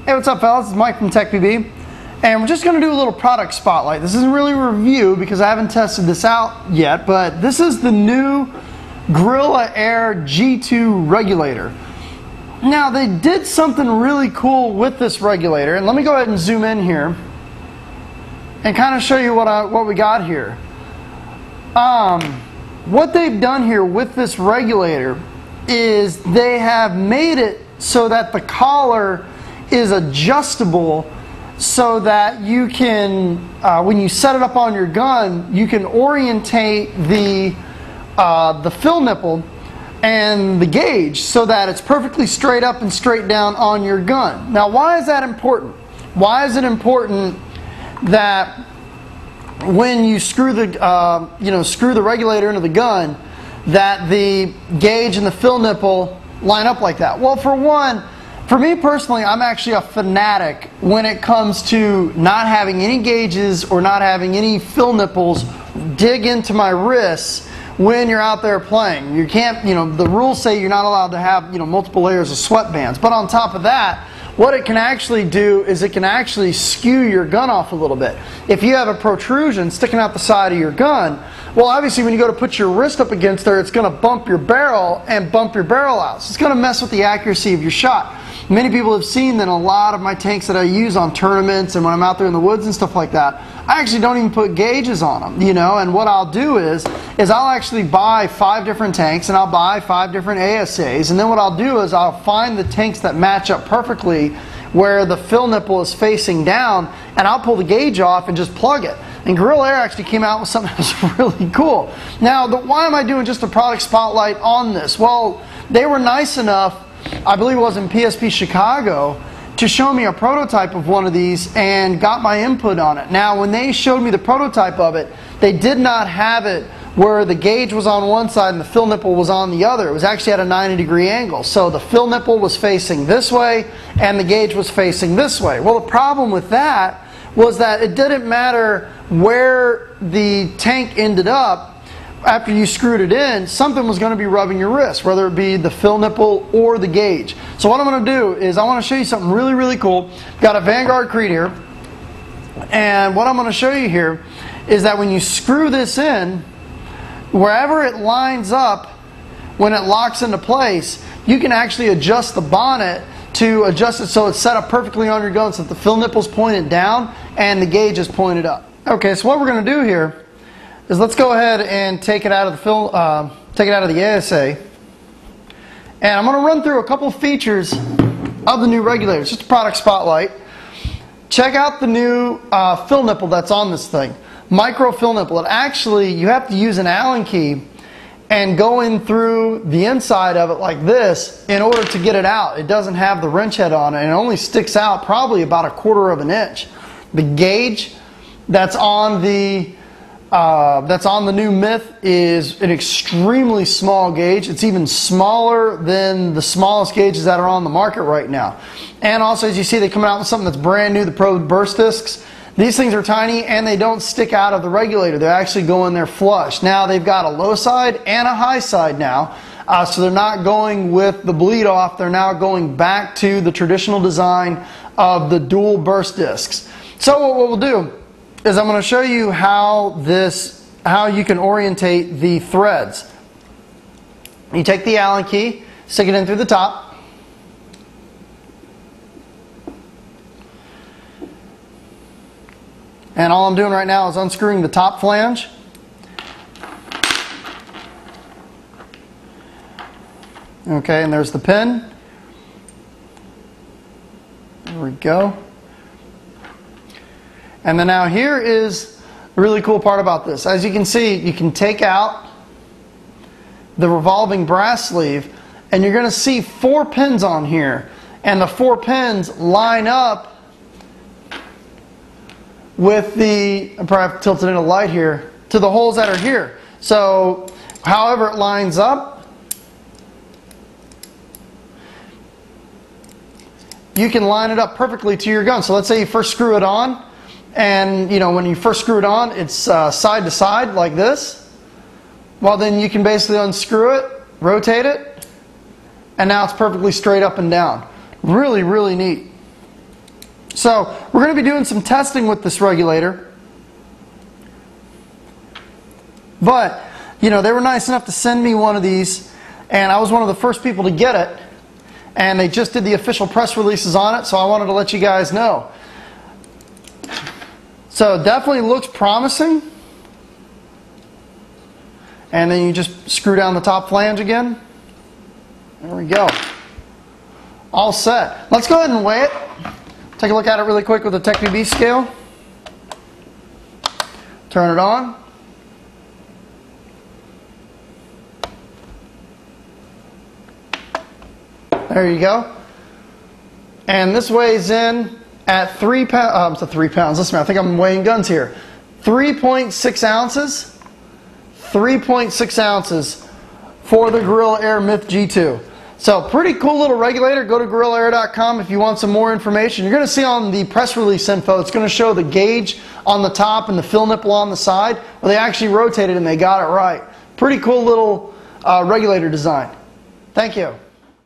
Hey, what's up, fellas? It's Mike from TechBB, and we're just going to do a little product spotlight. This isn't really a review because I haven't tested this out yet, but this is the new Guerrilla Air G2 regulator. Now, they did something really cool with this regulator, and let me go ahead and zoom in here and kind of show you what we got here. What they've done here with this regulator is they have made it so that the collar is adjustable so that you can, when you set it up on your gun, you can orientate the fill nipple and the gauge so that it's perfectly straight up and straight down on your gun. Now, why is that important? Why is it important that when you screw the screw the regulator into the gun, that the gauge and the fill nipple line up like that? Well, for one, for me personally, I'm actually a fanatic when it comes to not having any gauges or not having any fill nipples dig into my wrists when you're out there playing. You can't, the rules say you're not allowed to have, multiple layers of sweatbands. But on top of that, what it can actually do is it can actually skew your gun off a little bit. If you have a protrusion sticking out the side of your gun, well, obviously when you go to put your wrist up against there, it's going to bump your barrel and bump your barrel out. So it's going to mess with the accuracy of your shot. Many people have seen that a lot of my tanks that I use on tournaments and when I'm out there in the woods and stuff like that, I actually don't even put gauges on them, and what I'll do is I'll actually buy 5 different tanks and I'll buy 5 different ASAs, and then what I'll do is I'll find the tanks that match up perfectly where the fill nipple is facing down, and I'll pull the gauge off and just plug it. And Guerrilla Air actually came out with something that was really cool. Now, why am I doing just a product spotlight on this? Well, they were nice enough, I believe it was in PSP Chicago, to show me a prototype of one of these and got my input on it. Now, when they showed me the prototype of it, they did not have it where the gauge was on one side and the fill nipple was on the other. It was actually at a 90-degree angle. So the fill nipple was facing this way and the gauge was facing this way. Well, the problem with that was that it didn't matter where the tank ended up. After you screwed it in, something was going to be rubbing your wrist, whether it be the fill nipple or the gauge. So what I'm going to do is I want to show you something really, really cool. Got a Vanguard Creed here, and what I'm going to show you here is that when you screw this in, wherever it lines up, when it locks into place, you can actually adjust the bonnet to adjust it so it's set up perfectly on your gun so that the fill nipple's pointed down and the gauge is pointed up. Okay, so what we're going to do here is let's go ahead and take it out of the ASA, and I'm going to run through a couple features of the new regulator. It's just a product spotlight. Check out the new fill nipple that's on this thing. Micro fill nipple. It actually, you have to use an Allen key and go in through the inside of it like this in order to get it out. It doesn't have the wrench head on it, and it only sticks out probably about 1/4 of an inch. The gauge that's on the new Myth is an extremely small gauge. It's even smaller than the smallest gauges that are on the market right now. And also, as you see, they're coming out with something that's brand new, the Pro Burst Discs. These things are tiny and they don't stick out of the regulator. They actually go in there flush. Now they've got a low side and a high side now. So they're not going with the bleed off. They're now going back to the traditional design of the dual burst discs. So what we'll do is I'm going to show you how you can orientate the threads. You take the Allen key, stick it in through the top. And all I'm doing right now is unscrewing the top flange. Okay, and there's the pin. There we go. And then now here is the really cool part about this. As you can see, you can take out the revolving brass sleeve, and you're going to see 4 pins on here. And the 4 pins line up with the, I probably have to tilt it in a light here, to the holes that are here. So however it lines up, you can line it up perfectly to your gun. So let's say you first screw it on, and when you first screw it on, it's side to side like this. Well, then you can basically unscrew it, rotate it, and now it's perfectly straight up and down. Really, really neat. So we're going to be doing some testing with this regulator. But, you know, they were nice enough to send me one of these, and I was one of the first people to get it. And they just did the official press releases on it, so I wanted to let you guys know. So it definitely looks promising. And then you just screw down the top flange again. There we go. All set. Let's go ahead and weigh it. Take a look at it really quick with the Techni-B scale. Turn it on. There you go. And this weighs in at 3 pounds. 3 pounds. Listen, I think I'm weighing guns here. 3.6 ounces. 3.6 ounces for the Guerrilla Air Myth G2. So pretty cool little regulator. Go to GuerrillaAir.com if you want some more information. You're going to see on the press release info, it's going to show the gauge on the top and the fill nipple on the side. Well, they actually rotated and they got it right. Pretty cool little regulator design. Thank you.